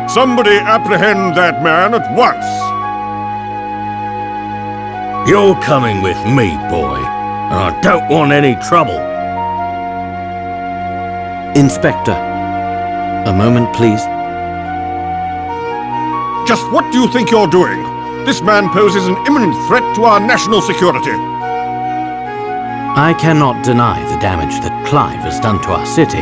Somebody apprehend that man at once! You're coming with me, boy, and I don't want any trouble. Inspector, a moment, please. Just what do you think you're doing? This man poses an imminent threat to our national security. I cannot deny the damage that Clive has done to our city.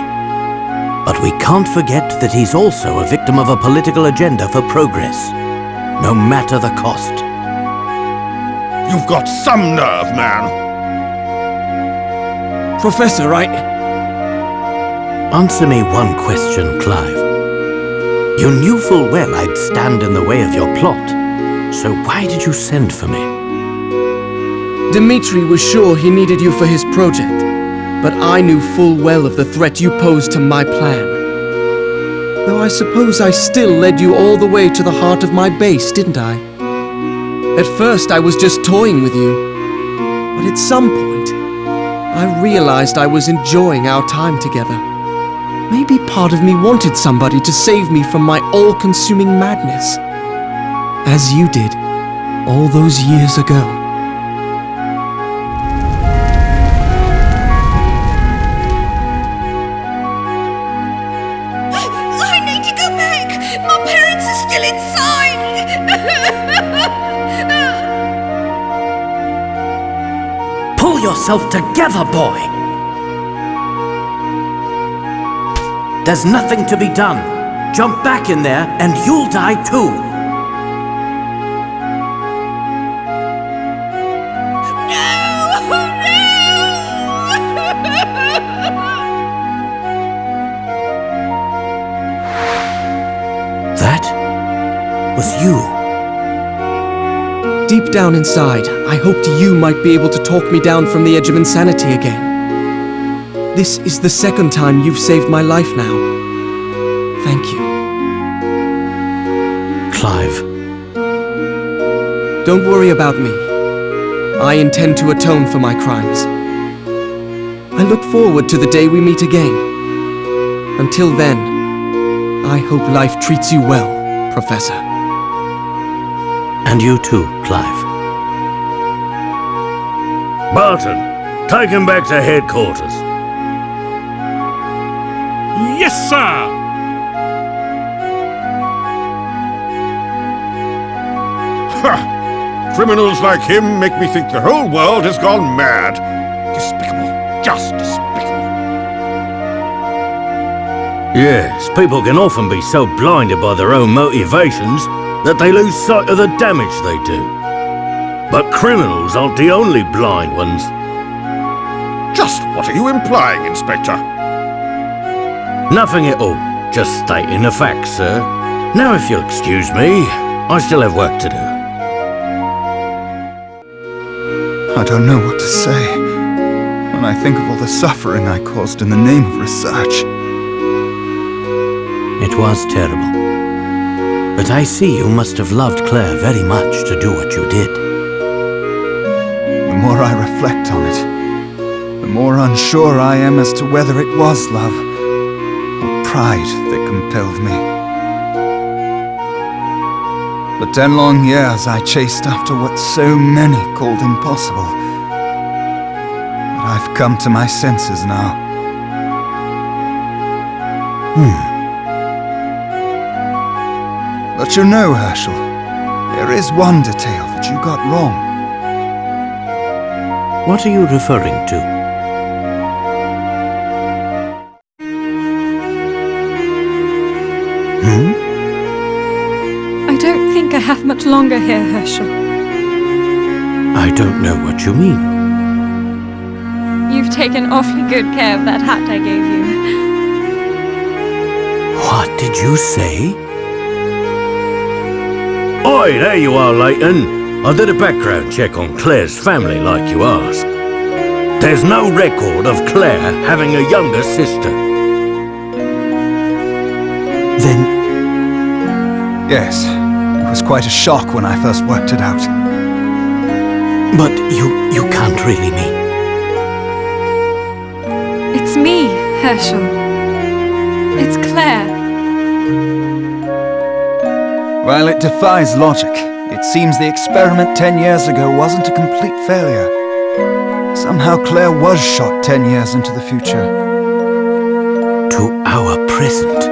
But we can't forget that he's also a victim of a political agenda for progress, no matter the cost. You've got some nerve, man. Professor, Answer me one question, Clive. You knew full well I'd stand in the way of your plot, so why did you send for me? Dmitri was sure he needed you for his project, but I knew full well of the threat you posed to my plan. Though I suppose I still led you all the way to the heart of my base, didn't I? At first I was just toying with you, but at some point, I realized I was enjoying our time together. Maybe part of me wanted somebody to save me from my all-consuming madness, as you did all those years ago. I need to go back! My parents are still inside! Pull yourself together, boy! There's nothing to be done. Jump back in there and you'll die too. That was you. Deep down inside, I hoped you might be able to talk me down from the edge of insanity again. This is the second time you've saved my life now. Thank you. Clive. Don't worry about me. I intend to atone for my crimes. I look forward to the day we meet again. Until then, I hope life treats you well, Professor. And you too, Clive. Barton, take him back to headquarters. Yes, sir! Ha! Criminals like him make me think the whole world has gone mad. Despicable. Just despicable. Yes, people can often be so blinded by their own motivations that they lose sight of the damage they do. But criminals aren't the only blind ones. Just what are you implying, Inspector? Nothing at all. Just stating the facts, sir. Now, if you'll excuse me, I still have work to do. I don't know what to say when I think of all the suffering I caused in the name of research. It was terrible. But I see you must have loved Claire very much to do what you did. The more I reflect on it, the more unsure I am as to whether it was love or pride that compelled me. For 10 long years I chased after what so many called impossible. But I've come to my senses now. But you know, Herschel, there is one detail that you got wrong. What are you referring to? I don't think I have much longer here, Herschel. I don't know what you mean. You've taken awfully good care of that hat I gave you. What did you say? Oi, there you are, Leighton. I did a background check on Claire's family like you asked. There's no record of Claire having a younger sister. Then... Yes, it was quite a shock when I first worked it out. But you can't really mean... It's me, Herschel. It's Claire. While it defies logic, it seems the experiment 10 years ago wasn't a complete failure. Somehow Claire was shot 10 years into the future. To our present.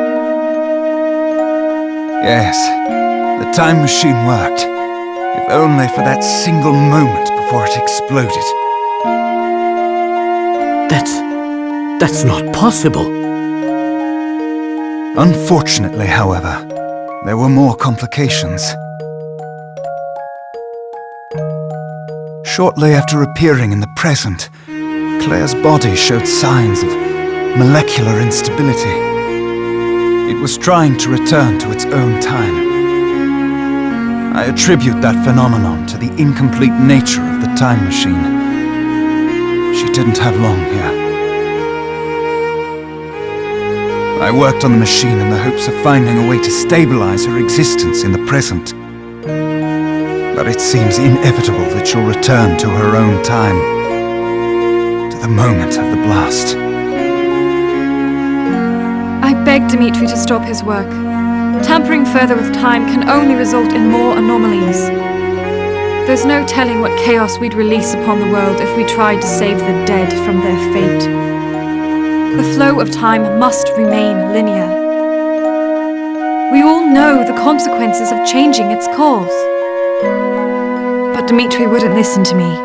Yes, the time machine worked. If only for that single moment before it exploded. That's not possible. Unfortunately, however, there were more complications. Shortly after appearing in the present, Claire's body showed signs of molecular instability. It was trying to return to its own time. I attribute that phenomenon to the incomplete nature of the time machine. She didn't have long here. I worked on the machine in the hopes of finding a way to stabilize her existence in the present. But it seems inevitable that she'll return to her own time, to the moment of the blast. I begged Dimitri to stop his work. Tampering further with time can only result in more anomalies. There's no telling what chaos we'd release upon the world if we tried to save the dead from their fate. The flow of time must remain linear. We all know the consequences of changing its course. But Dimitri wouldn't listen to me.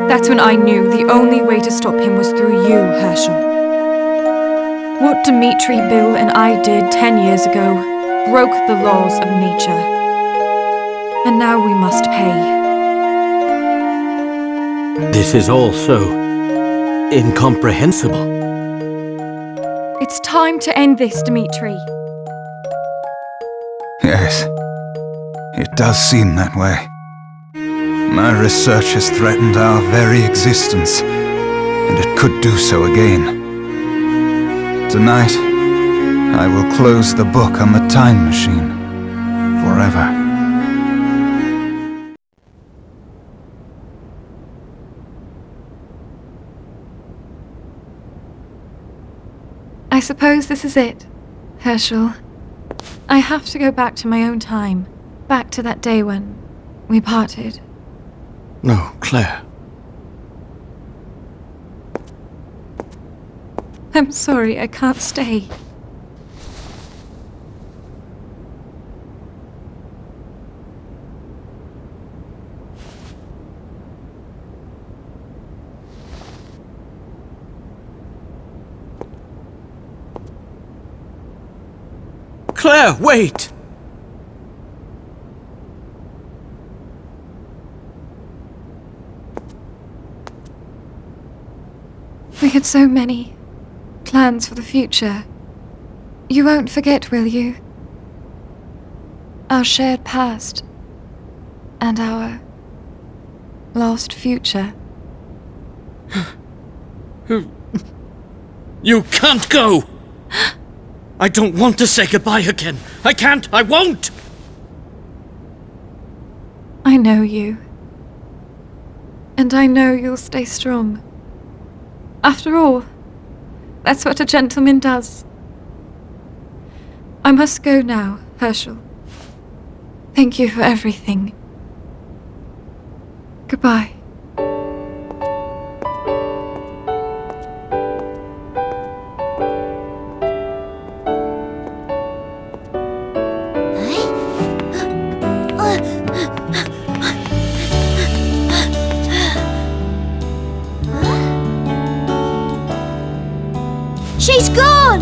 That's when I knew the only way to stop him was through you, Herschel. What Dimitri, Bill, and I did 10 years ago broke the laws of nature. And now we must pay. This is all so incomprehensible. It's time to end this, Dimitri. Yes, it does seem that way. My research has threatened our very existence, and it could do so again. Tonight, I will close the book on the time machine forever. I suppose this is it, Herschel. I have to go back to my own time, back to that day when we parted. No, Claire. I'm sorry, I can't stay. Claire, wait! We had so many plans for the future. You won't forget, will you? Our shared past and our lost future. You can't go! I don't want to say goodbye again. I can't. I won't! I know you. And I know you'll stay strong. After all, that's what a gentleman does. I must go now, Herschel. Thank you for everything. Goodbye. She's gone!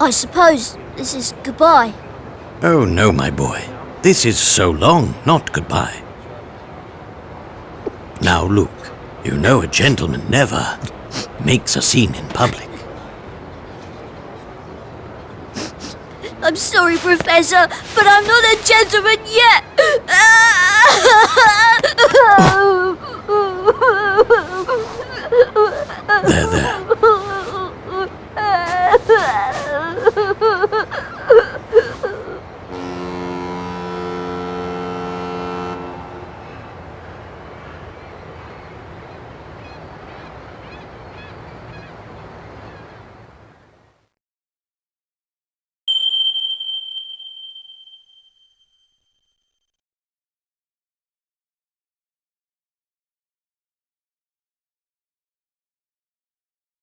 I suppose this is goodbye. Oh no, my boy. This is so long, not goodbye. Now Luke, you know a gentleman never makes a scene in public. I'm sorry, Professor, but I'm not a gentleman yet!